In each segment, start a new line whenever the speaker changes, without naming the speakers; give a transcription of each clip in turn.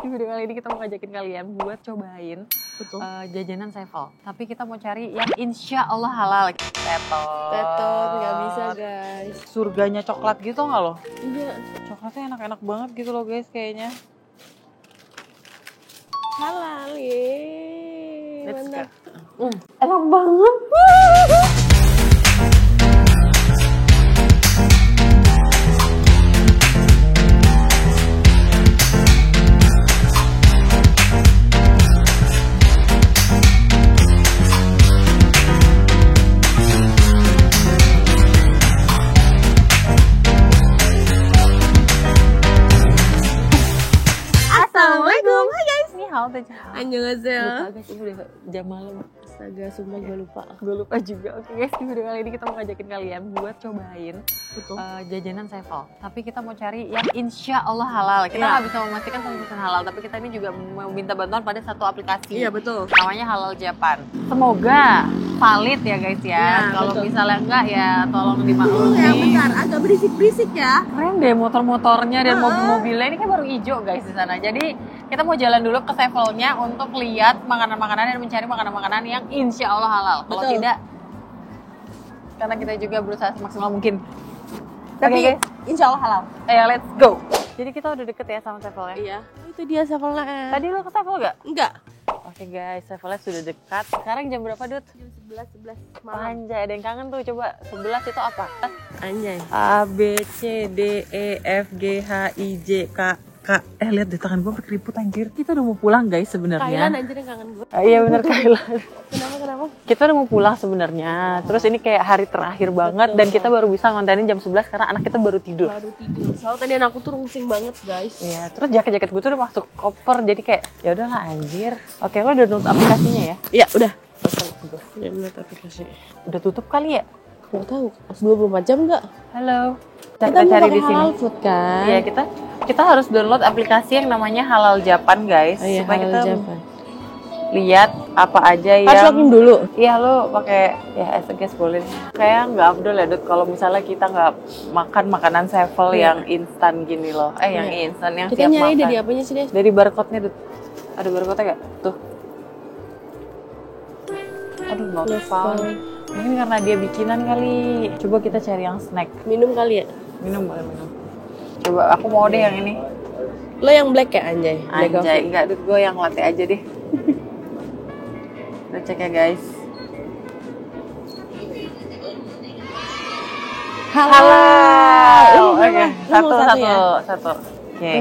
Di video kali ini kita mau ngajakin kalian buat cobain jajanan Sevel. Tapi kita mau cari yang insya Allah halal.
Tetot, nggak bisa guys.
Surganya coklat gitu nggak lo?
Iya.
Coklatnya enak-enak banget gitu loh guys kayaknya.
Halal, yeay.
Let's
Mantap.
go. Enak banget.
Assalamualaikum, hai guys.
Ini hal aja.
Annyeonghaseyo.
Lupa guys, ini udah jam malam.
Astaga, sumpah gue lupa.
Gue lupa juga. Oke guys, di video kali ini kita mau ngajakin kalian buat cobain jajanan Sevel. Tapi kita mau cari yang insya Allah halal. Kita nggak bisa memastikan 100% halal, tapi kita ini juga mau minta bantuan pada satu aplikasi.
Iya betul.
Namanya Halal Japan. Semoga valid ya guys ya.
Iya,
Kalau
betul.
misalnya enggak ya tolong dimaklumi.
Ya bentar, agak berisik-berisik ya.
Keren deh motor-motornya dan mobil-mobilnya ini kan baru hijau guys di sana. Jadi kita mau jalan dulu ke Sevelnya untuk lihat makanan-makanan dan mencari makanan-makanan yang insya Allah halal. Kalau
Betul.
tidak, karena kita juga berusaha semaksimal mungkin.
Tapi
Oke, guys.
insya Allah halal.
Ayo let's go. Jadi kita udah deket ya sama Sevelnya.
Iya. Itu dia Sevelnya.
Tadi lo ke Sevel gak?
Enggak.
Oke guys, Sevelnya sudah dekat. Sekarang jam berapa Dut?
Jam 11 malam.
Anjay, ada yang kangen tuh. Coba 11 itu apa?
Anjay.
A, B, C, D, E, F, G, H, I, J, K, K. Lihat di tangan gue berkeriput anjir. Kita udah mau pulang guys sebenarnya.
Kailan anjir yang kangen gue.
Iya bener Kailan.
Kenapa?
Kita udah mau pulang sebenarnya. Terus ini kayak hari terakhir banget dan kita baru bisa ngontenin jam 11 karena anak kita baru tidur.
Baru tidur. Soalnya tadi anakku tuh rungsing banget guys.
Iya, terus jaket-jaket gue tuh udah masuk koper jadi kayak ya udahlah anjir. Oke, lo udah download aplikasinya ya?
Iya udah. Ya bener aplikasi.
Udah tutup kali ya?
Nggak tahu. 24 jam nggak?
Halo.
Kita
Kita
mau
cari
pakai
di sini.
halal food kan?
Iya, kita harus download aplikasi yang namanya Halal Japan guys,
Oh, iya,
supaya
halal
kita
Japan.
lihat apa aja
Harus
yang
login dulu.
iya lo pakai ya SMS boleh. Kayak nggak afdol ya Dut kalau misalnya kita nggak makan makanan Sevel
Iya.
yang instan gini loh. Yang instan yang
Kita
siap
nyari
makan.
dari apanya sih, Des?
Dari barcode-nya Dut. Ada barcode-nya nggak? Tuh. Aduh, not found. Mungkin karena dia bikinan kali. Coba kita cari yang snack.
Minum kali ya?
Minum boleh minum. Coba aku mau deh yang ini.
Lo yang black ya, Anjay? Black
Anjay,
coffee.
enggak Dut, gue yang latte aja deh. Kita cek ya guys.
Halal.
Oke,
Lo mau satu ya?
satu. Oke,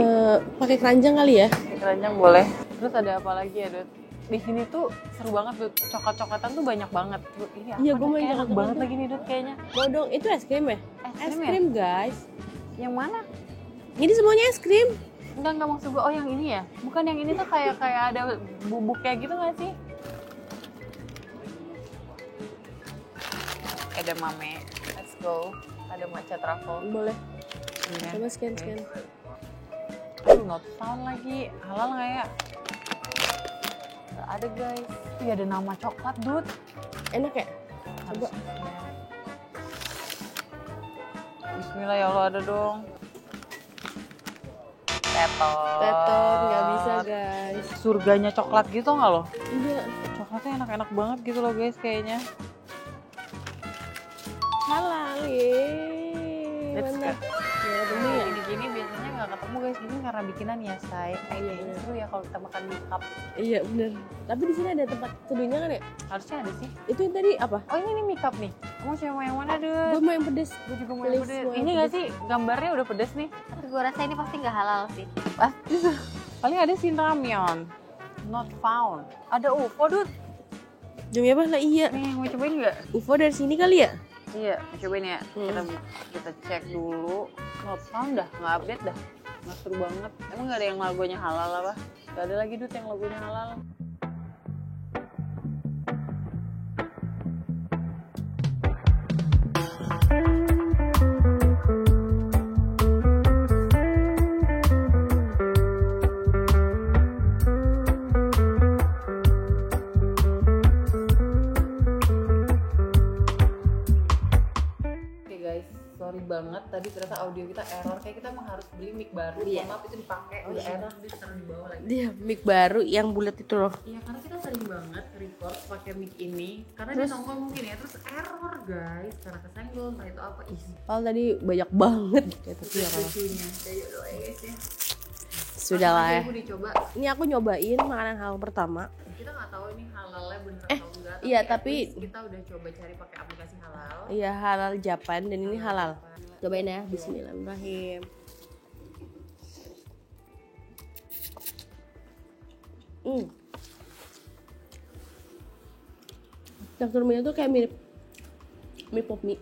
Pakai keranjang kali ya?
keranjang boleh. Terus ada apa lagi ya Dut? Di sini tuh seru banget Dut. Coklat-coklatan tuh banyak banget. Dut, ini apa
Iya,
nih?
gua mau
Kayak
yang
enak
coklat
banget
tuh.
lagi nih Dut kayaknya.
Bodong, itu es krim ya?
Es krim ya?
guys.
Yang mana?
Ini semuanya es krim.
Enggak maksud gue. Oh yang ini ya? Bukan yang ini tuh kayak ada bubuknya gitu nggak sih? Ada mame. Let's go. Ada matcha truffle.
Boleh.
Iya.
Coba scan.
Aduh, not found lagi. Halal nggak ya? Nggak ada guys. Ih, ada nama coklat, Dut.
Enak ya? Coba.
Bismillah ya Allah, ada dong.
Tetot, nggak bisa guys.
Surganya coklat gitu nggak lo?
Iya.
Coklatnya enak-enak banget gitu loh guys kayaknya.
Halal, yeay.
Let's
Mantap.
go.
Ya, demi ya.
Gini-gini biasanya nggak ketemu guys, ini karena bikinan ya say. Kayaknya
Iya.
seru ya kalau kita makan di cup.
Iya bener. Tapi di sini ada tempat teduhnya kan ya?
Harusnya ada sih.
Itu yang tadi apa?
Oh ini nih mie cup nih. Kamu mau yang mana Dut?
Gue mau yang pedes.
Gue juga mau
Please,
yang pedes.
mau yang
Ini nggak
pedes.
sih gambarnya udah pedes nih?
Gue rasa ini pasti nggak halal sih.
Pasti paling ada sih ramyeon. Not found. Ada UFO Dut.
Demi apa? Lah iya.
Nih mau cobain nggak?
UFO dari sini kali ya?
Iya, mau cobain ya. Kita cek dulu. Not found dah, nggak update dah. Nggak seru banget. Emang nggak ada yang logonya halal apa? Nggak ada lagi Dut yang logonya halal. Oke guys, sorry banget tadi tadi ternyata audio kita error, kayak kita emang harus beli mic baru.
Iya.
Maaf itu dipakai, udah error dia taruh di bawah lagi.
Dia mic baru yang bulat itu loh.
Iya, karena kita sering banget record pakai mic ini, karena dia nongol mungkin ya, terus error guys, karena kesenggol, entah itu apa.
Kalau tadi banyak banget kayak tapi ya kalau.
Lucunya. Kayak doa ya guys ya.
Sudah lah ya.
Aku dicoba.
Ini aku nyobain makanan halal pertama.
Kita nggak tahu ini halalnya bener atau enggak.
Iya,
at
tapi
least kita udah coba cari pakai aplikasi halal.
iya halal Japan dan ini halal. Cobain ya. Bismillahirrahmanirrahim. Tekstur mie tuh kayak mirip mie pop mie.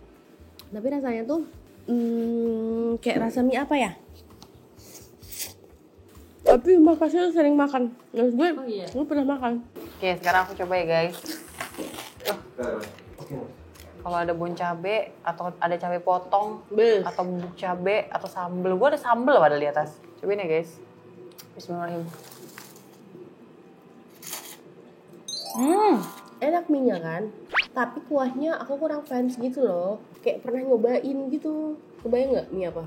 Tapi rasanya tuh kayak rasa mie apa ya? Tapi makasih sering makan. Maksud gue,
Oh iya.
gue pernah makan.
Oke, sekarang aku coba ya guys. Kalau ada bon cabe atau ada cabe potong
Beuh.
atau bubuk cabe atau sambel, gua ada sambel padahal di atas. Cobain ya guys. Bismillahirrahmanirrahim.
Enak mie-nya kan, tapi kuahnya aku kurang fans gitu loh. Kayak pernah nyobain gitu. Kebayang nggak mie apa?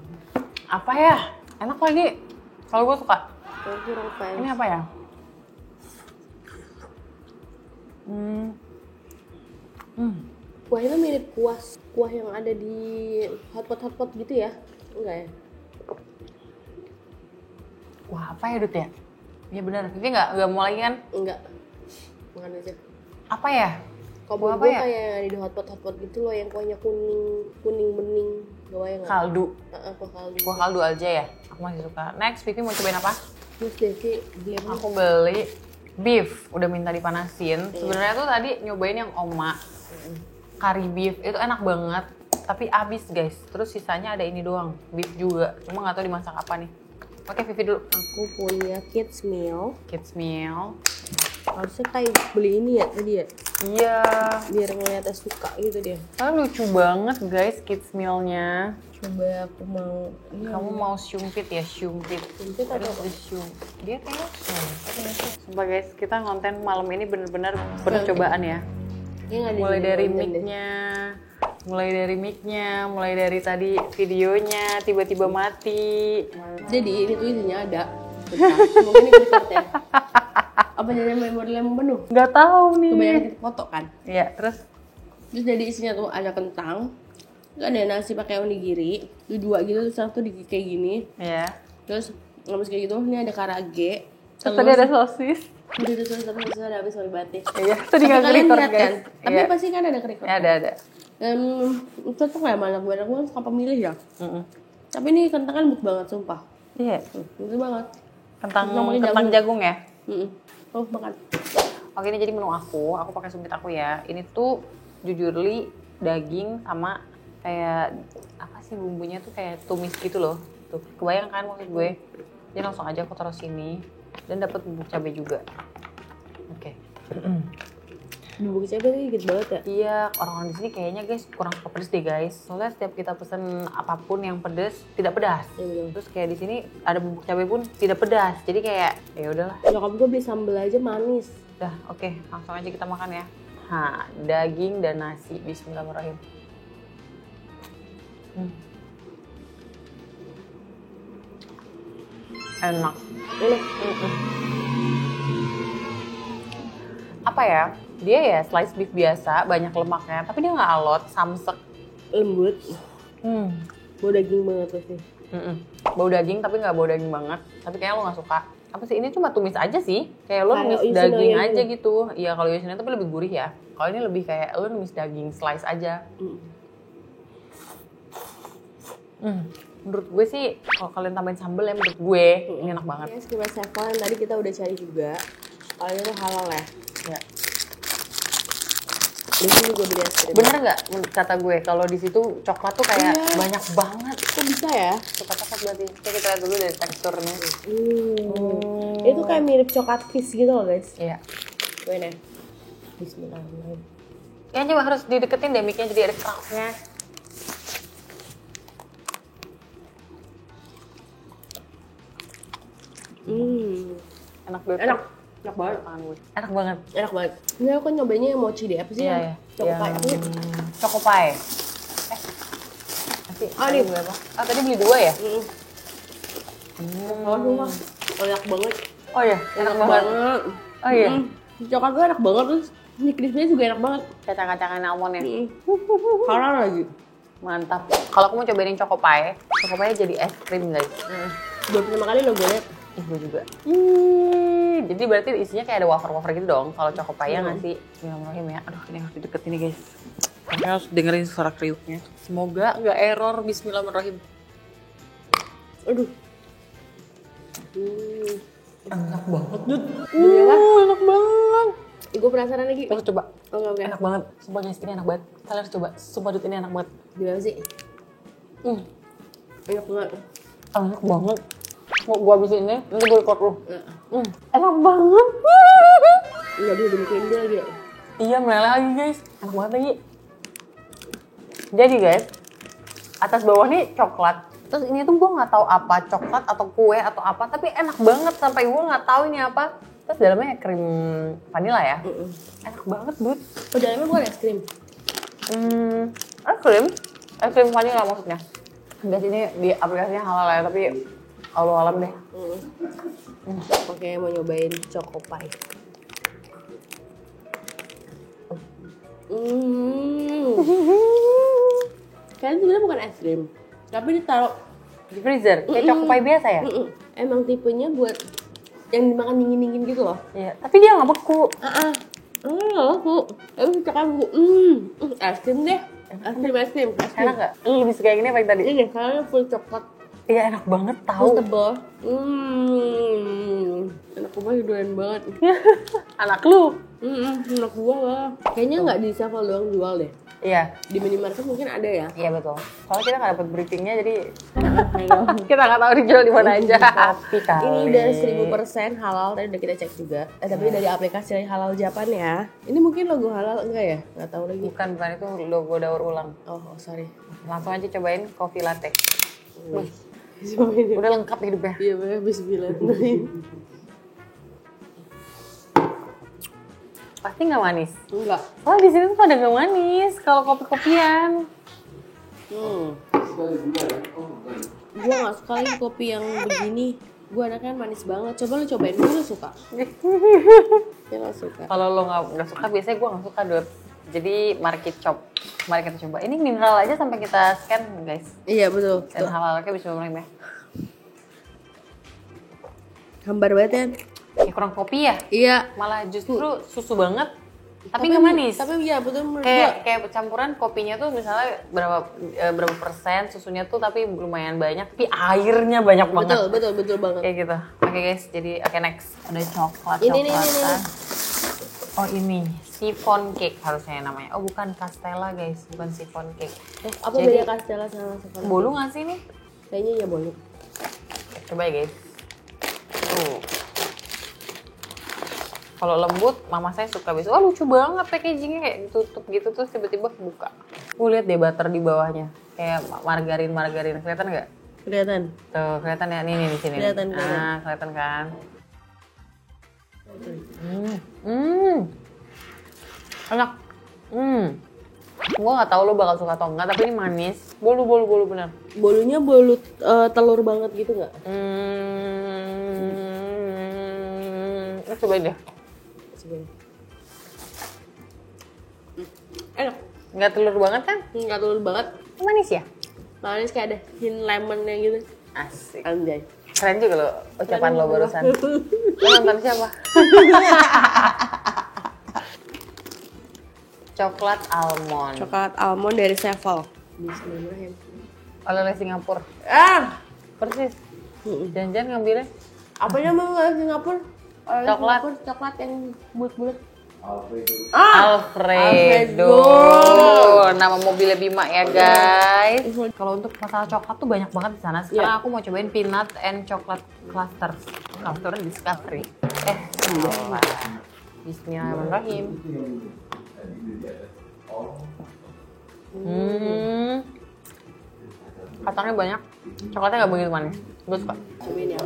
Apa ya? Enak lagi. Kalau gua suka.
Aku kurang fans.
Ini apa ya?
Kuahnya mirip kuah yang ada di hotpot gitu ya? Enggak ya?
Wah, apa ya Dut ya? Iya benar. Ini nggak mau lagi kan?
Enggak. Makan aja.
Apa ya?
Kalau
Kuah
buat
apa
gue
ya?
kayak yang ada di hotpot gitu loh, yang kuahnya kuning bening. Kebayang nggak?
Kaldu.
Kuah kaldu.
Kuah kaldu aja ya. Aku masih suka. Next, Vivi mau cobain apa?
Terus Devi beli apa?
Aku beli beef, udah minta dipanasin. Sebenarnya tuh tadi nyobain yang oma, curry beef, itu enak banget. Tapi abis guys, terus sisanya ada ini doang, beef juga. Cuma nggak tahu dimasak apa nih. Oke, Vivi dulu.
Aku punya kids meal.
Kids meal.
Harusnya kayak beli ini ya tadi ya,
Iya.
biar ngeliatnya suka gitu dia.
Kan lucu banget guys kids mealnya.
Coba aku mau. Ini
Kamu mau syumpit ya, syumpit.
Syumpit atau apa?
Dia kayaknya sumpah guys, kita konten malam ini bener-bener penuh cobaan ya.
Ini nggak ada
Mulai
di
dari
London deh.
mic-nya, mulai dari tadi videonya tiba-tiba mati.
Jadi ini tuh isinya ada. Bentar, semoga ini record ya. Apa jadi memori yang penuh?
Nggak tahu nih.
Kebanyakan kita foto kan.
Iya, terus
Terus jadi isinya tuh ada kentang, terus ada nasi pakai onigiri, itu dua gitu terus satu di kayak gini.
ya.
Terus habis kayak gitu ini ada karage.
Terus tadi ada sosis.
Udah terus tapi ada habis sorry banget.
Iya, tadi
Tapi
nggak
kalian
record
lihat
guys.
kan? Tapi
Iya.
pasti kan ada record.
Ya, ada.
Itu tuh kayak mana gue suka pemilih ya.
Mm-mm.
Tapi ini kentang kan empuk banget sumpah.
Iya.
Empuk banget.
Kentang jagung ya.
Oh makan.
Oke, ini jadi menu aku pakai sumpit aku ya. Ini tuh jujurly daging sama kayak apa sih bumbunya tuh kayak tumis gitu loh. Tuh, kebayang kan maksud gue? Jadi langsung aja aku taruh sini dan dapat bubuk cabai juga. Oke.
Bubuk cabai tuh dikit banget ya.
Iya, orang-orang di sini kayaknya guys kurang suka pedes deh guys. Soalnya setiap kita pesen apapun yang pedes tidak pedas.
Iya betul.
Terus kayak di sini ada bubuk cabai pun tidak pedas. Jadi kayak ya udahlah.
Nyokap gue beli sambal aja manis.
Udah, oke, langsung aja kita makan ya. Daging dan nasi. Bismillahirrahmanirrahim. Enak.
Enak.
Apa ya? Dia ya slice beef biasa, banyak lemaknya, tapi dia nggak alot, samsek.
Lembut. Bau daging banget pasti.
Bau daging tapi nggak bau daging banget. Tapi kayaknya lo nggak suka. Apa sih ini cuma tumis aja sih? Kayak lo
Kayak
numis
Yoshinoya
daging
gitu.
aja gitu. Iya kalau Yoshinoya tapi lebih gurih ya. Kalau ini lebih kayak lo numis daging slice aja. Menurut gue sih kalau kalian tambahin sambal ya menurut gue ini enak banget.
Ya, Skimmer Seven tadi kita udah cari juga. Kalau itu halal ya.
Ya.
Di sini juga beli es krim.
Bener nggak kata gue kalau di situ coklat tuh kayak
Iya.
banyak banget.
Kok bisa ya?
Suka coklat berarti. Coba kita lihat dulu dari teksturnya.
Itu kayak mirip coklat kiss gitu loh guys.
Iya.
Cobain ya. Bismillahirrahmanirrahim.
Kayaknya coba harus dideketin deh mic-nya jadi ada keraknya. Enak banget.
Enak. Enak banget.
Enak banget.
Enak banget. Ini aku nyobainnya yang mochi deh. Apa sih?
Iya,
yang
iya.
Choco pie.
Choco pie. sih?
Ah, nih.
Beli apa? Ah, tadi beli 2 ya?
Aduh, Mas. Enak banget.
Oh iya, enak banget. Oh iya.
Coklat gue enak banget, terus ini crispy juga enak banget.
Kacang-kacangan almond ya.
Halal lagi.
Mantap. Kalau aku mau cobain Choco Pie jadi es krim guys.
Baru pertama kali lo gue liat.
Gue juga. Jadi berarti isinya kayak ada wafer-wafer gitu dong. Kalau Choco Pie nggak sih? Bismillahirrahmanirrahim ya. Aduh, ini harus deket ini guys. Kalian harus dengerin suara kriuknya. Semoga nggak error. Bismillahirrahmanirrahim.
Aduh.
Enak banget, Dut.
Enak
banget.
Gue penasaran lagi.
Terus coba.
Oke.
Enak banget. Sumpah guys, ini enak banget. Kalian harus coba. Sumpah Dut, ini enak banget.
Gimana sih? Enak banget.
Enak banget. Mau gua habisin ini, nanti gue record lu. Enak banget.
Enggak bisa dibikin dia lagi ya?
Iya, meleleh lagi guys. Enak banget lagi. Jadi guys, atas bawah nih coklat. Terus ini tuh gue nggak tahu apa, coklat atau kue atau apa, tapi enak banget sampai gue nggak tahu ini apa. Terus dalamnya krim vanilla ya. Enak banget, Bud.
Oh, dalamnya bukan es krim?
Es krim vanilla maksudnya. Guys, ini di aplikasinya halal ya, tapi Allah alam deh.
Oke, mau nyobain Choco Pie. Kayaknya sebenarnya bukan es krim, tapi ditaruh
Di freezer, kayak Choco Pie biasa ya?
Emang tipenya buat yang dimakan dingin-dingin gitu loh.
Iya, tapi dia nggak beku.
Enggak beku. Tapi coklat beku. Es krim deh. Es krim.
Enak nggak? Lebih suka yang ini apa yang tadi?
Ini karena full coklat.
Iya, enak banget
Terus
tahu.
tebal. Anak gua doyan banget.
Anak lu.
Anak gua lah. Kayaknya nggak di Sevel doang jual deh.
Iya,
Di minimarket mungkin ada ya.
iya betul. Soalnya kita nggak dapat briefingnya, jadi kita nggak tahu dijual di mana aja. Tapi kali.
Ini udah 1000% halal, tadi udah kita cek juga. Tapi dari aplikasi halal Japan ya. Ini mungkin logo halal enggak ya? Nggak tahu lagi.
Bukan itu logo daur ulang.
Oh, sorry.
Langsung aja cobain kopi latte. Wih,
Cobain ya.
udah lengkap hidupnya.
Iya, bener, bismillahirrahmanirrahim.
Pasti nggak manis.
Enggak.
Soalnya di sini tuh pada nggak manis kalau kopi-kopian.
Gue gak suka lagi kopi yang begini. Gue anaknya manis banget. Coba lu cobain, gue suka. Ya gak suka.
Kalau lo nggak suka, biasanya gue nggak suka Dut. Jadi mari kita coba. Ini mineral aja sampai kita scan guys.
Iya betul.
Dan halalnya bisa mulai ya.
Hambar banget ya.
Ya kurang kopi ya.
Iya.
Malah justru susu banget. Tapi nggak manis.
Tapi iya betul menurut
Kayak campuran kopinya tuh misalnya berapa persen susunya tuh tapi lumayan banyak, tapi airnya banyak banget.
Betul banget.
Kayak gitu. Oke guys, jadi next ada coklat.
Ini.
Oh ini chiffon cake harusnya namanya. Oh bukan castella guys, bukan chiffon cake.
Apa beda Castella sama sekolah?
Bolu nggak sih nih?
Kayaknya ya bolu.
Coba ya guys. Tuh. Kalau lembut, mama saya suka biasa. Wah lucu banget packagingnya kayak ditutup gitu terus tiba-tiba buka. Lihat deh butter di bawahnya, kayak margarin. Kelihatan nggak?
Kelihatan.
Tuh kelihatan ya, nih di sini.
Kelihatan.
Kelihatan kan? Enak. Gua nggak tahu lo bakal suka atau enggak, tapi ini manis. Bolu bener.
Bolunya bolu telur banget gitu nggak?
Cobain deh.
Enak.
Nggak telur banget kan?
Nggak telur banget.
Manis ya?
Manis kayak ada hint lemonnya gitu.
Asik.
Anjay.
Keren juga lo ucapan lo barusan. Lo nonton siapa? Coklat almond.
Coklat almond dari Sevel. Bismillahirrahmanirrahim.
Oleh Singapura. Persis. Jangan-jangan ngambilnya
Apa namanya Singapura?
Coklat.
Coklat yang bulat-bulat.
Alfredo. Nama mobilnya Bima ya guys. Kalau untuk masalah coklat tuh banyak banget di sana. Sekarang aku mau cobain peanut and chocolate clusters. Cluster Discovery. Bismillahirrahmanirrahim. Kacangnya banyak. Coklatnya nggak begitu manis. Gue suka.
Cobain ya.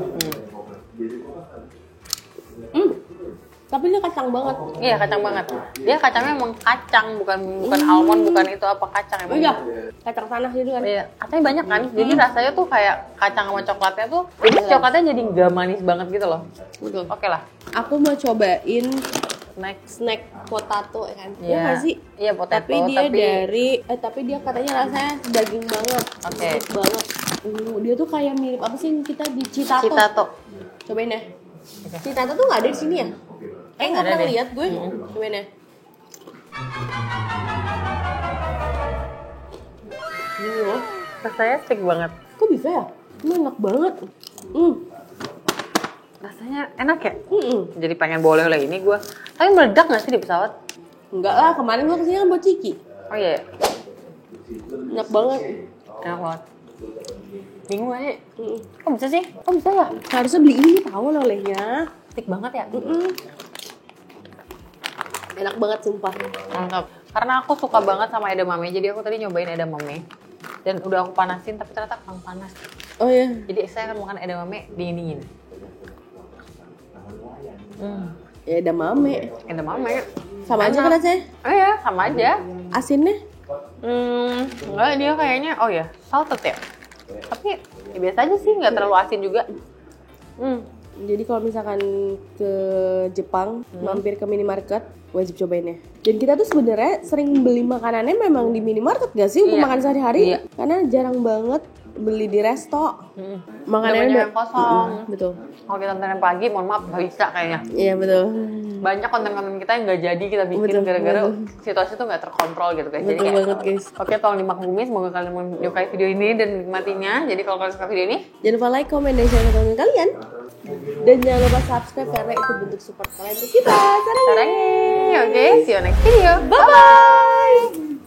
Tapi dia kacang banget.
Iya kacang banget. Dia kacangnya emang kacang, bukan almond, bukan itu apa kacang emang.
Iya, kacang tanah gitu kan.
Iya, kacangnya banyak kan. Jadi rasanya tuh kayak kacang sama coklatnya tuh, jadi coklatnya jadi nggak manis banget gitu loh.
Betul.
Oke lah.
Aku mau cobain
Next.
snack potato kan.
Iya.
Ya nggak sih?
Iya potato.
Tapi dia katanya rasanya daging banget.
Oke.
Empuk banget. Dia tuh kayak mirip apa sih yang kita di Citato.
Citato.
Cobain ya. Citato tuh nggak ada di sini ya? Nggak
Nggak ada
pernah
deh.
lihat gue. Cobain ya. Ini loh.
Rasanya stick banget.
Kok bisa ya? Ini enak banget.
Rasanya enak ya? Jadi pengen boleh oleh ini gue. Tapi meledak nggak sih di pesawat?
Enggak lah, kemarin gue kesini kan buat Ciki.
Oh iya.
Enak banget.
Enak banget. Bingung aja. Kok bisa sih? Kok bisa ya?
Harusnya beli ini tahu olehnya.
Stick banget ya?
Enak banget sumpah.
Mantap. Karena aku suka banget sama edamame, jadi aku tadi nyobain edamame. Dan udah aku panasin, tapi ternyata kurang panas.
Oh iya.
Jadi saya akan makan edamame dingin-dingin.
Ya ada mame.
Edamame.
Sama aja kan rasanya?
Oh iya, sama aja.
Asinnya?
Enggak, dia kayaknya, oh ya, salted ya. Tapi ya biasa aja sih, nggak terlalu asin juga.
Jadi kalau misalkan ke Jepang, mampir ke minimarket, wajib cobain ya. Dan kita tuh sebenarnya sering beli makanannya memang di minimarket gak sih untuk
Iya.
makan sehari-hari?
Iya.
Karena jarang banget beli di resto.
Makanannya
Makanannya
yang kosong.
Betul.
Kalau kita nonton yang pagi, mohon maaf, nggak bisa kayaknya.
Iya betul.
Banyak konten-konten kita yang nggak jadi kita bikin
Betul,
gara-gara
betul.
situasi tuh nggak terkontrol gitu guys. Jadi
Betul
kayak,
banget guys.
oke, tolong dimaklumi, semoga kalian menyukai video ini dan menikmatinya. Jadi kalau kalian suka video ini,
Jangan lupa like, komen, dan share ke teman kalian. Dan jangan lupa subscribe karena itu bentuk support kalian untuk kita. Sarang.
sarangnya. Oke, see you next video. Bye-bye!